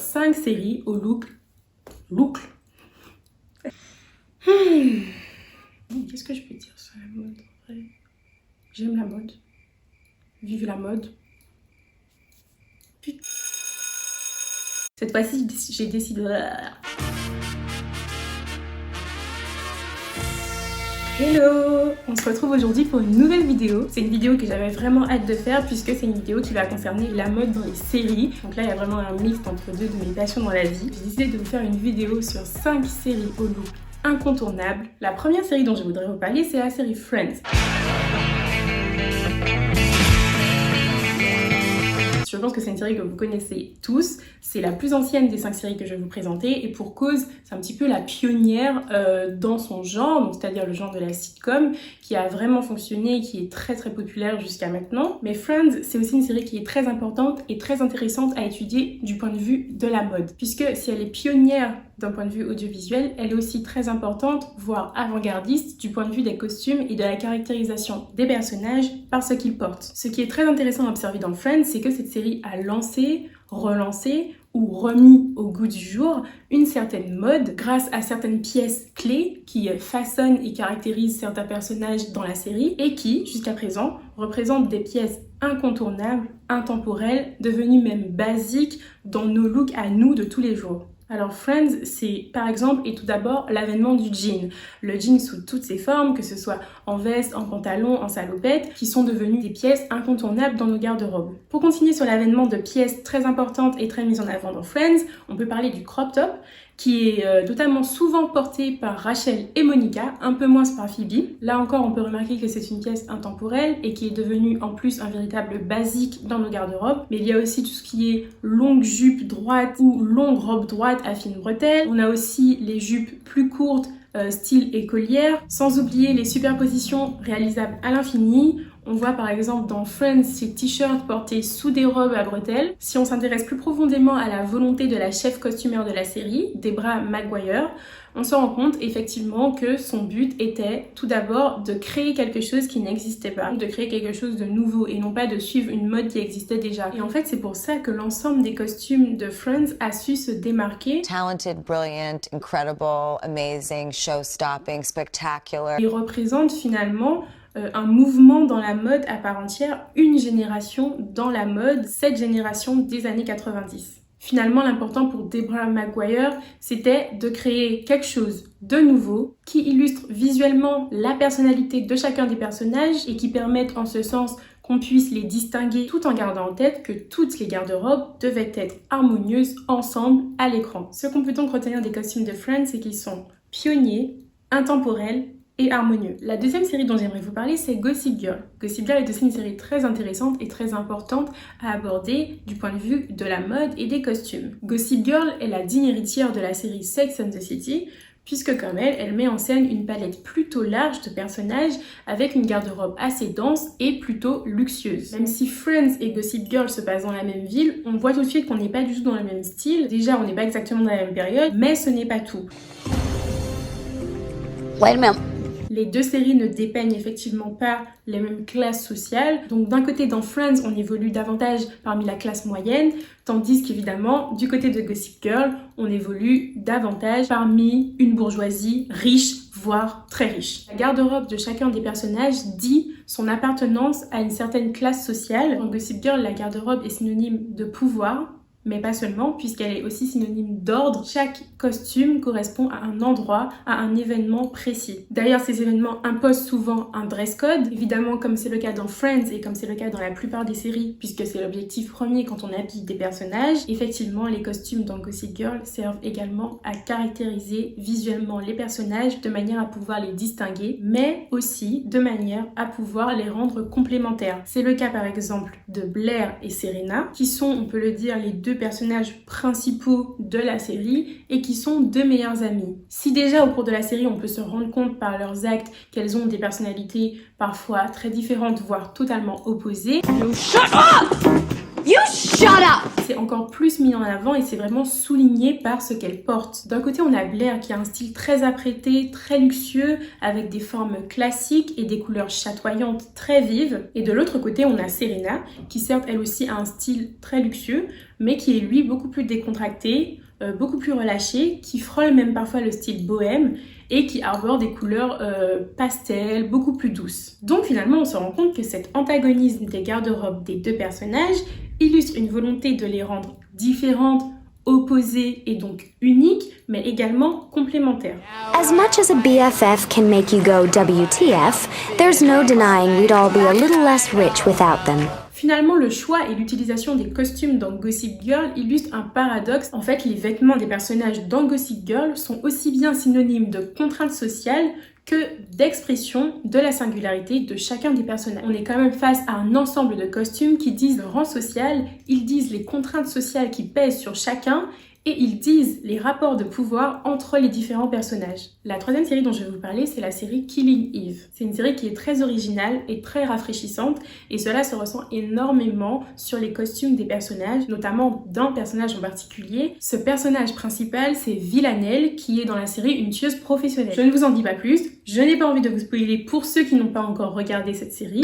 5 séries au look. Qu'est-ce que je peux dire sur la mode? J'aime la mode. Vive la mode. Putain. Cette fois-ci, j'ai décidé... Hello! On se retrouve aujourd'hui pour une nouvelle vidéo. C'est une vidéo que j'avais vraiment hâte de faire puisque c'est une vidéo qui va concerner la mode dans les séries. Donc là, il y a vraiment un mix entre deux de mes passions dans la vie. J'ai décidé de vous faire une vidéo sur 5 séries au look incontournable. La première série dont je voudrais vous parler, c'est la série Friends. Je pense que c'est une série que vous connaissez tous. C'est la plus ancienne des 5 séries que je vais vous présenter et pour cause, c'est un petit peu la pionnière dans son genre, donc c'est-à-dire le genre de la sitcom qui a vraiment fonctionné et qui est très très populaire jusqu'à maintenant. Mais Friends, c'est aussi une série qui est très importante et très intéressante à étudier du point de vue de la mode. Puisque si elle est pionnière d'un point de vue audiovisuel, elle est aussi très importante, voire avant-gardiste, du point de vue des costumes et de la caractérisation des personnages par ce qu'ils portent. Ce qui est très intéressant à observer dans Friends, c'est que cette série a lancé, relancé ou remis au goût du jour une certaine mode grâce à certaines pièces clés qui façonnent et caractérisent certains personnages dans la série et qui, jusqu'à présent, représentent des pièces incontournables, intemporelles, devenues même basiques dans nos looks à nous de tous les jours. Alors Friends, c'est par exemple et tout d'abord l'avènement du jean. Le jean sous toutes ses formes, que ce soit en veste, en pantalon, en salopette, qui sont devenues des pièces incontournables dans nos garde-robes. Pour continuer sur l'avènement de pièces très importantes et très mises en avant dans Friends, on peut parler du crop top, qui est notamment souvent porté par Rachel et Monica, un peu moins par Phoebe. Là encore, on peut remarquer que c'est une pièce intemporelle et qui est devenue en plus un véritable basique dans nos garde-robes. Mais il y a aussi tout ce qui est longue jupe droite ou longue robe droite à fines bretelles. On a aussi les jupes plus courtes, style écolière, sans oublier les superpositions réalisables à l'infini. On voit par exemple dans Friends ces t-shirts portés sous des robes à bretelles. Si on s'intéresse plus profondément à la volonté de la chef costumeur de la série, Deborah Maguire, on se rend compte effectivement que son but était tout d'abord de créer quelque chose qui n'existait pas, de créer quelque chose de nouveau et non pas de suivre une mode qui existait déjà. Et en fait, c'est pour ça que l'ensemble des costumes de Friends a su se démarquer. Talented, brilliant, incredible, amazing, show-stopping, spectacular. Il représente finalement un mouvement dans la mode à part entière, une génération dans la mode, cette génération des années 90. Finalement, l'important pour Deborah Maguire, c'était de créer quelque chose de nouveau qui illustre visuellement la personnalité de chacun des personnages et qui permette en ce sens qu'on puisse les distinguer tout en gardant en tête que toutes les garde-robes devaient être harmonieuses ensemble à l'écran. Ce qu'on peut donc retenir des costumes de Friends, c'est qu'ils sont pionniers, intemporels et harmonieux. La deuxième série dont j'aimerais vous parler, c'est Gossip Girl. Gossip Girl est aussi une série très intéressante et très importante à aborder du point de vue de la mode et des costumes. Gossip Girl est la digne héritière de la série Sex and the City, puisque comme elle met en scène une palette plutôt large de personnages avec une garde-robe assez dense et plutôt luxueuse. Même si Friends et Gossip Girl se passent dans la même ville, on voit tout de suite qu'on n'est pas du tout dans le même style. Déjà, on n'est pas exactement dans la même période, mais ce n'est pas tout. Wait a minute. Les deux séries ne dépeignent effectivement pas les mêmes classes sociales. Donc d'un côté dans Friends, on évolue davantage parmi la classe moyenne, tandis qu'évidemment, du côté de Gossip Girl, on évolue davantage parmi une bourgeoisie riche, voire très riche. La garde-robe de chacun des personnages dit son appartenance à une certaine classe sociale. Dans Gossip Girl, la garde-robe est synonyme de pouvoir, mais pas seulement, puisqu'elle est aussi synonyme d'ordre. Chaque costume correspond à un endroit, à un événement précis. D'ailleurs, ces événements imposent souvent un dress code. Évidemment, comme c'est le cas dans Friends et comme c'est le cas dans la plupart des séries, puisque c'est l'objectif premier quand on habille des personnages, effectivement, les costumes dans Gossip Girl servent également à caractériser visuellement les personnages de manière à pouvoir les distinguer, mais aussi de manière à pouvoir les rendre complémentaires. C'est le cas par exemple de Blair et Serena, qui sont, on peut le dire, les deux personnages principaux de la série et qui sont deux meilleures amies. Si déjà au cours de la série on peut se rendre compte par leurs actes qu'elles ont des personnalités parfois très différentes voire totalement opposées, You shut up! You shut Shut up! C'est encore plus mis en avant et c'est vraiment souligné par ce qu'elle porte. D'un côté, on a Blair qui a un style très apprêté, très luxueux, avec des formes classiques et des couleurs chatoyantes très vives. Et de l'autre côté, on a Serena qui certes elle aussi a un style très luxueux, mais qui est lui beaucoup plus décontracté, beaucoup plus relâché, qui frôle même parfois le style bohème et qui arbore des couleurs pastel, beaucoup plus douces. Donc finalement, on se rend compte que cet antagonisme des garde-robes des deux personnages illustre une volonté de les rendre différentes, opposées et donc uniques, mais également complémentaires. As much as a BFF can make you go WTF, there's no denying we'd all be a little less rich without them. Finalement, le choix et l'utilisation des costumes dans Gossip Girl illustrent un paradoxe. En fait, les vêtements des personnages dans Gossip Girl sont aussi bien synonymes de contraintes sociales que d'expression de la singularité de chacun des personnages. On est quand même face à un ensemble de costumes qui disent le rang social, ils disent les contraintes sociales qui pèsent sur chacun et ils disent les rapports de pouvoir entre les différents personnages. La troisième série dont je vais vous parler, c'est la série Killing Eve. C'est une série qui est très originale et très rafraîchissante et cela se ressent énormément sur les costumes des personnages, notamment d'un personnage en particulier. Ce personnage principal, c'est Villanelle, qui est dans la série une tueuse professionnelle. Je ne vous en dis pas plus, je n'ai pas envie de vous spoiler pour ceux qui n'ont pas encore regardé cette série.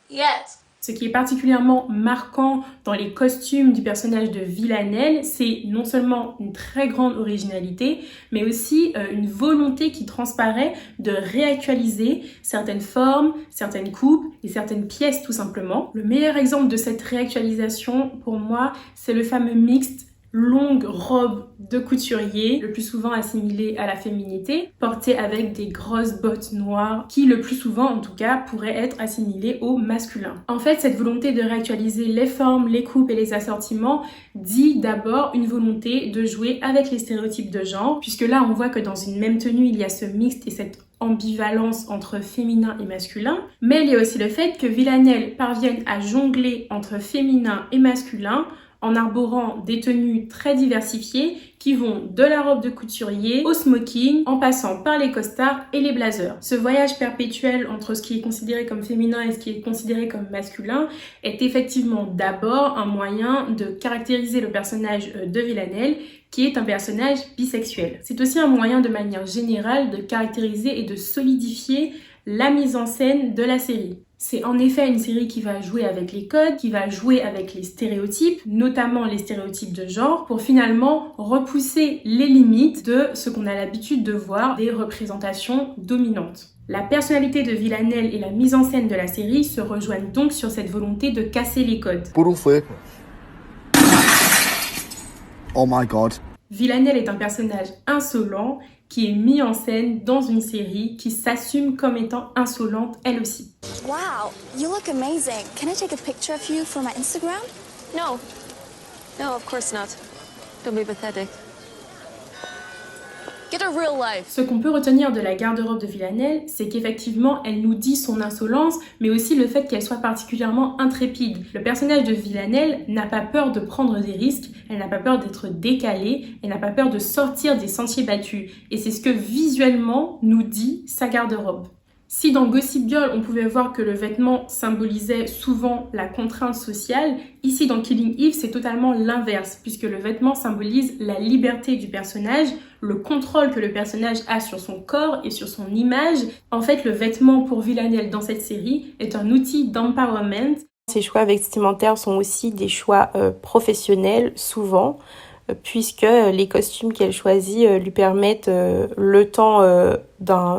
Yes. Ce qui est particulièrement marquant dans les costumes du personnage de Villanelle, c'est non seulement une très grande originalité, mais aussi une volonté qui transparaît de réactualiser certaines formes, certaines coupes et certaines pièces tout simplement. Le meilleur exemple de cette réactualisation, pour moi, c'est le fameux mixte longue robe de couturier, le plus souvent assimilée à la féminité, portée avec des grosses bottes noires, qui le plus souvent en tout cas pourrait être assimilée au masculin. En fait, cette volonté de réactualiser les formes, les coupes et les assortiments dit d'abord une volonté de jouer avec les stéréotypes de genre, puisque là on voit que dans une même tenue il y a ce mixte et cette ambivalence entre féminin et masculin, mais il y a aussi le fait que Villanelle parvienne à jongler entre féminin et masculin en arborant des tenues très diversifiées qui vont de la robe de couturier au smoking en passant par les costards et les blazers. Ce voyage perpétuel entre ce qui est considéré comme féminin et ce qui est considéré comme masculin est effectivement d'abord un moyen de caractériser le personnage de Villanelle qui est un personnage bisexuel. C'est aussi un moyen de manière générale de caractériser et de solidifier la mise en scène de la série. C'est en effet une série qui va jouer avec les codes, qui va jouer avec les stéréotypes, notamment les stéréotypes de genre, pour finalement repousser les limites de ce qu'on a l'habitude de voir des représentations dominantes. La personnalité de Villanelle et la mise en scène de la série se rejoignent donc sur cette volonté de casser les codes. Oh my god. Villanelle est un personnage insolent qui est mis en scène dans une série qui s'assume comme étant insolente elle aussi. Wow, you look amazing. Can I take a picture of you for my Instagram? No. No, of course not. Don't be pathetic. Get a real life. Ce qu'on peut retenir de la garde-robe de Villanelle, c'est qu'effectivement, elle nous dit son insolence, mais aussi le fait qu'elle soit particulièrement intrépide. Le personnage de Villanelle n'a pas peur de prendre des risques, elle n'a pas peur d'être décalée, elle n'a pas peur de sortir des sentiers battus. Et c'est ce que visuellement nous dit sa garde-robe. Si dans Gossip Girl, on pouvait voir que le vêtement symbolisait souvent la contrainte sociale, ici dans Killing Eve, c'est totalement l'inverse, puisque le vêtement symbolise la liberté du personnage, le contrôle que le personnage a sur son corps et sur son image. En fait, le vêtement pour Villanelle dans cette série est un outil d'empowerment. Ces choix vestimentaires sont aussi des choix professionnels, souvent, puisque les costumes qu'elle choisit lui permettent le temps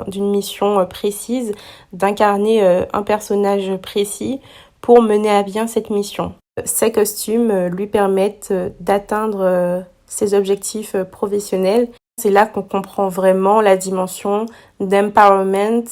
d'une mission précise d'incarner un personnage précis pour mener à bien cette mission. Ces costumes lui permettent d'atteindre ses objectifs professionnels. C'est là qu'on comprend vraiment la dimension d'empowerment.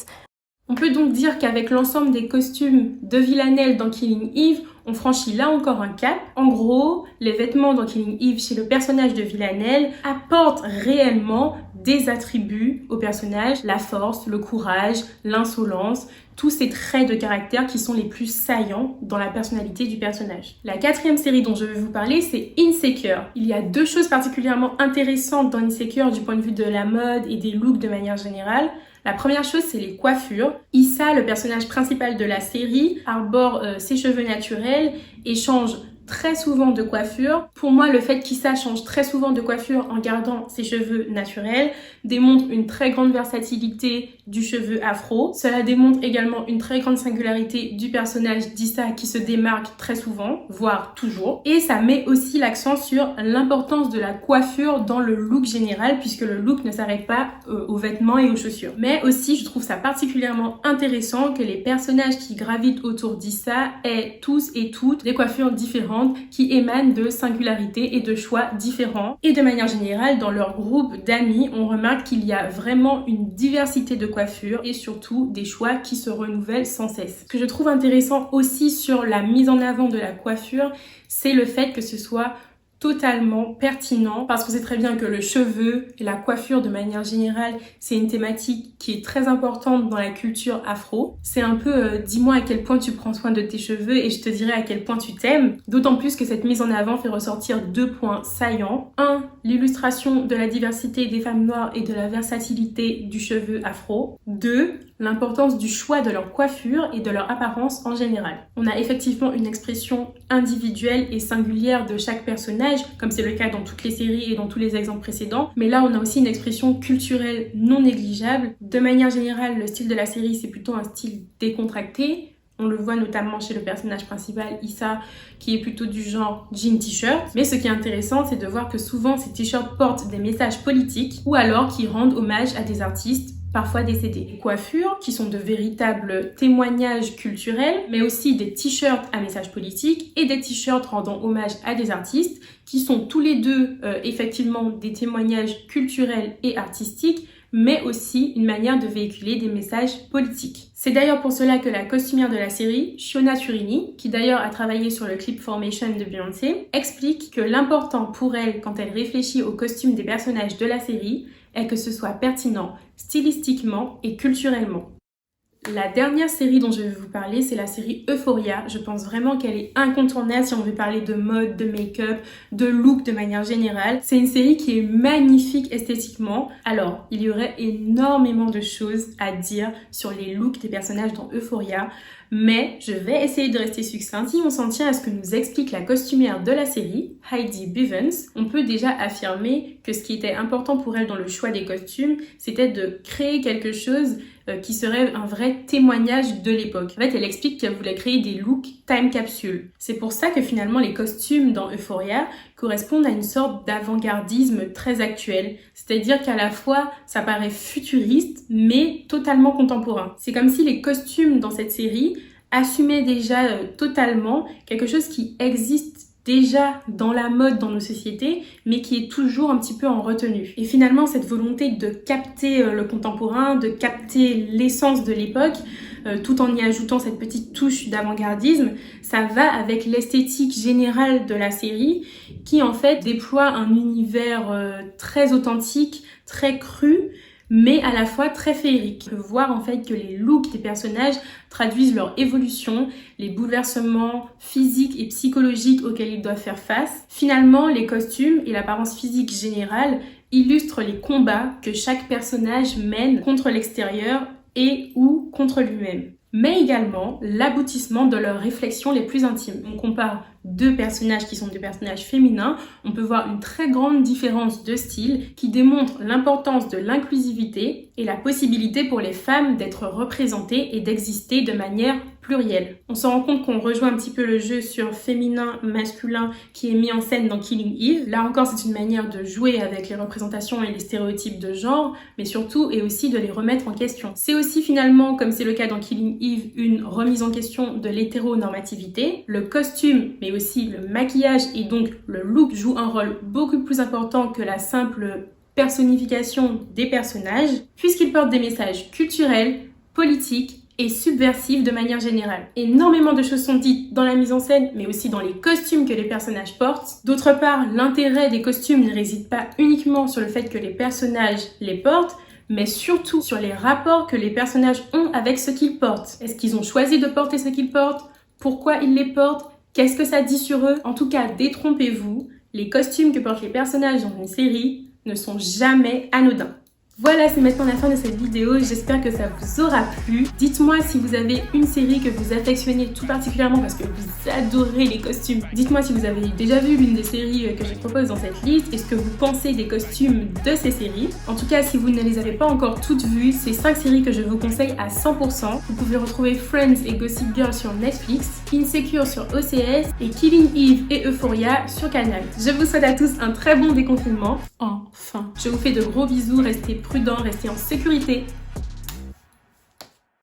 On peut donc dire qu'avec l'ensemble des costumes de Villanelle dans Killing Eve, on franchit là encore un cap. En gros, les vêtements dans Killing Eve chez le personnage de Villanelle apportent réellement des attributs au personnage, la force, le courage, l'insolence, tous ces traits de caractère qui sont les plus saillants dans la personnalité du personnage. La quatrième série dont je vais vous parler, c'est Insecure. Il y a deux choses particulièrement intéressantes dans Insecure du point de vue de la mode et des looks de manière générale. La première chose, c'est les coiffures. Issa, le personnage principal de la série, arbore ses cheveux naturels et change très souvent de coiffure. Pour moi, le fait qu'Issa change très souvent de coiffure en gardant ses cheveux naturels démontre une très grande versatilité du cheveu afro. Cela démontre également une très grande singularité du personnage d'Issa qui se démarque très souvent, voire toujours. Et ça met aussi l'accent sur l'importance de la coiffure dans le look général, puisque le look ne s'arrête pas aux vêtements et aux chaussures. Mais aussi, je trouve ça particulièrement intéressant que les personnages qui gravitent autour d'Issa aient tous et toutes des coiffures différentes qui émanent de singularités et de choix différents. Et de manière générale, dans leur groupe d'amis, on remarque qu'il y a vraiment une diversité de coiffures et surtout des choix qui se renouvellent sans cesse. Ce que je trouve intéressant aussi sur la mise en avant de la coiffure, c'est le fait que ce soit totalement pertinent, parce qu'on sait très bien que le cheveu et la coiffure de manière générale, c'est une thématique qui est très importante dans la culture afro. C'est un peu dis-moi à quel point tu prends soin de tes cheveux et je te dirai à quel point tu t'aimes. D'autant plus que cette mise en avant fait ressortir 2 points saillants. 1. L'illustration de la diversité des femmes noires et de la versatilité du cheveu afro. 2. L'importance du choix de leur coiffure et de leur apparence en général. On a effectivement une expression individuelle et singulière de chaque personnage, comme c'est le cas dans toutes les séries et dans tous les exemples précédents, mais là on a aussi une expression culturelle non négligeable. De manière générale, le style de la série, c'est plutôt un style décontracté. On le voit notamment chez le personnage principal, Issa, qui est plutôt du genre jean t-shirt. Mais ce qui est intéressant, c'est de voir que souvent ces t-shirts portent des messages politiques ou alors qui rendent hommage à des artistes parfois décédés. Les coiffures, qui sont de véritables témoignages culturels, mais aussi des t-shirts à message politique et des t-shirts rendant hommage à des artistes, qui sont tous les deux effectivement des témoignages culturels et artistiques, mais aussi une manière de véhiculer des messages politiques. C'est d'ailleurs pour cela que la costumière de la série, Shiona Turini, qui d'ailleurs a travaillé sur le clip Formation de Beyoncé, explique que l'important pour elle, quand elle réfléchit aux costumes des personnages de la série, est que ce soit pertinent stylistiquement et culturellement. La dernière série dont je vais vous parler, c'est la série Euphoria. Je pense vraiment qu'elle est incontournable si on veut parler de mode, de make-up, de look de manière générale. C'est une série qui est magnifique esthétiquement. Alors, il y aurait énormément de choses à dire sur les looks des personnages dans Euphoria, mais je vais essayer de rester succincte. Si on s'en tient à ce que nous explique la costumière de la série, Heidi Bivens, on peut déjà affirmer que ce qui était important pour elle dans le choix des costumes, c'était de créer quelque chose qui serait un vrai témoignage de l'époque. En fait, elle explique qu'elle voulait créer des looks time capsule. C'est pour ça que finalement les costumes dans Euphoria correspondent à une sorte d'avant-gardisme très actuel. C'est-à-dire qu'à la fois, ça paraît futuriste, mais totalement contemporain. C'est comme si les costumes dans cette série assumaient déjà totalement quelque chose qui existe déjà dans la mode dans nos sociétés, mais qui est toujours un petit peu en retenue. Et finalement, cette volonté de capter le contemporain, de capter l'essence de l'époque, tout en y ajoutant cette petite touche d'avant-gardisme, ça va avec l'esthétique générale de la série, qui en fait déploie un univers très authentique, très cru, mais à la fois très féerique. On peut voir en fait que les looks des personnages traduisent leur évolution, les bouleversements physiques et psychologiques auxquels ils doivent faire face. Finalement, les costumes et l'apparence physique générale illustrent les combats que chaque personnage mène contre l'extérieur et ou contre lui-même, mais également l'aboutissement de leurs réflexions les plus intimes. On compare 2 personnages qui sont des personnages féminins, on peut voir une très grande différence de style qui démontre l'importance de l'inclusivité et la possibilité pour les femmes d'être représentées et d'exister de manière plurielle. On se rend compte qu'on rejoint un petit peu le jeu sur féminin, masculin qui est mis en scène dans Killing Eve. Là encore, c'est une manière de jouer avec les représentations et les stéréotypes de genre, mais surtout et aussi de les remettre en question. C'est aussi finalement, comme c'est le cas dans Killing Eve, une remise en question de l'hétéronormativité. Le costume, mais aussi le maquillage et donc le look jouent un rôle beaucoup plus important que la simple personnification des personnages, puisqu'ils portent des messages culturels, politiques et subversifs de manière générale. Énormément de choses sont dites dans la mise en scène, mais aussi dans les costumes que les personnages portent. D'autre part, l'intérêt des costumes ne réside pas uniquement sur le fait que les personnages les portent, mais surtout sur les rapports que les personnages ont avec ce qu'ils portent. Est-ce qu'ils ont choisi de porter ce qu'ils portent? Pourquoi ils les portent? Qu'est-ce que ça dit sur eux? En tout cas, détrompez-vous, les costumes que portent les personnages dans une série ne sont jamais anodins. Voilà, c'est maintenant la fin de cette vidéo, j'espère que ça vous aura plu. Dites-moi si vous avez une série que vous affectionnez tout particulièrement parce que vous adorez les costumes. Dites-moi si vous avez déjà vu l'une des séries que je propose dans cette liste et ce que vous pensez des costumes de ces séries. En tout cas, si vous ne les avez pas encore toutes vues, c'est 5 séries que je vous conseille à 100%. Vous pouvez retrouver Friends et Gossip Girl sur Netflix, Insecure sur OCS et Killing Eve et Euphoria sur Canal. Je vous souhaite à tous un très bon déconfinement. Enfin, je vous fais de gros bisous, restez prudents, restez en sécurité.